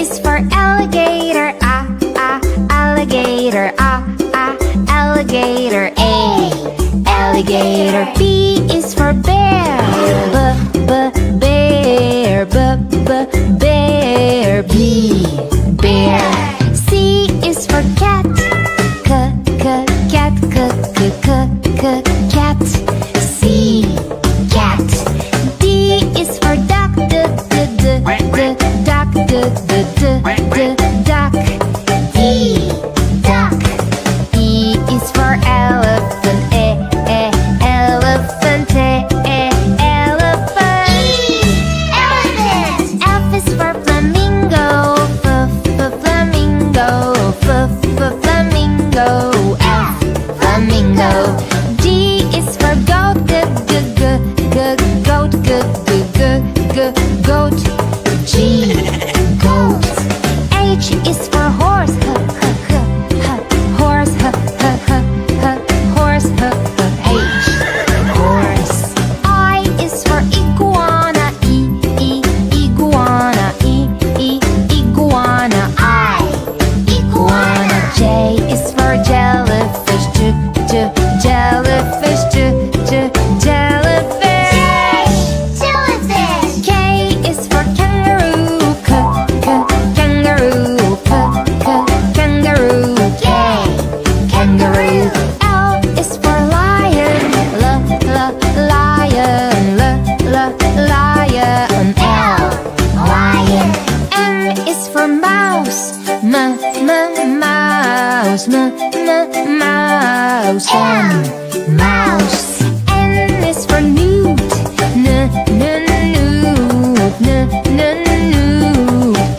is for alligator, alligator, alligator. A, alligator. B is for bear, bear, bear. B, bear. C is for cat, cat, cat. C, cat. D is for duck, duck. E, duck. E is for elephant, elephant, elephant. E, elephant. F is for flamingo, flamingo, flamingo. F, flamingo. G is for goat, goat, goat. G, goat. H is for horse, horse, horse. H, horse. I is for iguana, iguana, iguana. I, iguana. J is for jellyfish, jellyfish, jellyfish. Mouse, mouse. N is for newt, newt.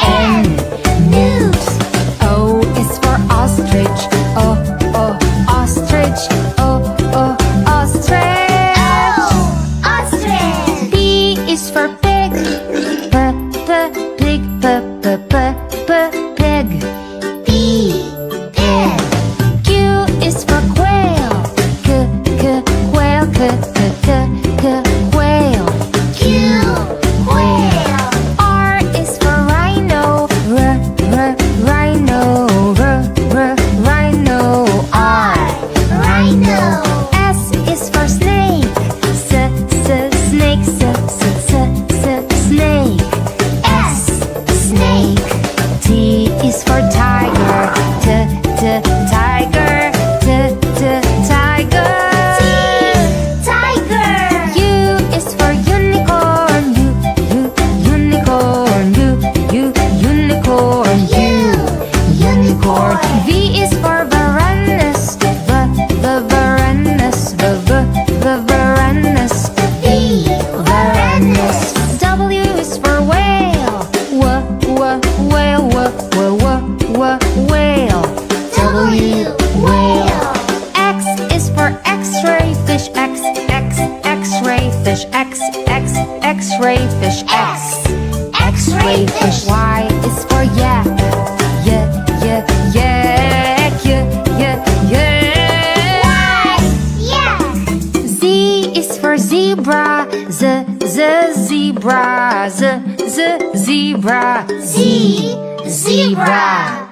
N, newt. O is for ostrich, ostrich, ostrich. Ostrich. P is for pig, pig. P, pig. Q is for quail, quail. Q, quail. R is for rhino, rhino. R, rhino. S is for snake, snake. S, snake. T is for tiger, tiger. Tiger. U is for unicorn, unicorn. V is for varanus, varanus. V, varanus. W is for whale, whale. W, whale. X is for x-ray fish, x-ray fish, x-ray fish, x-ray fish. Y is for yak, yak. Z is for zebra, zebra. Z, zebra.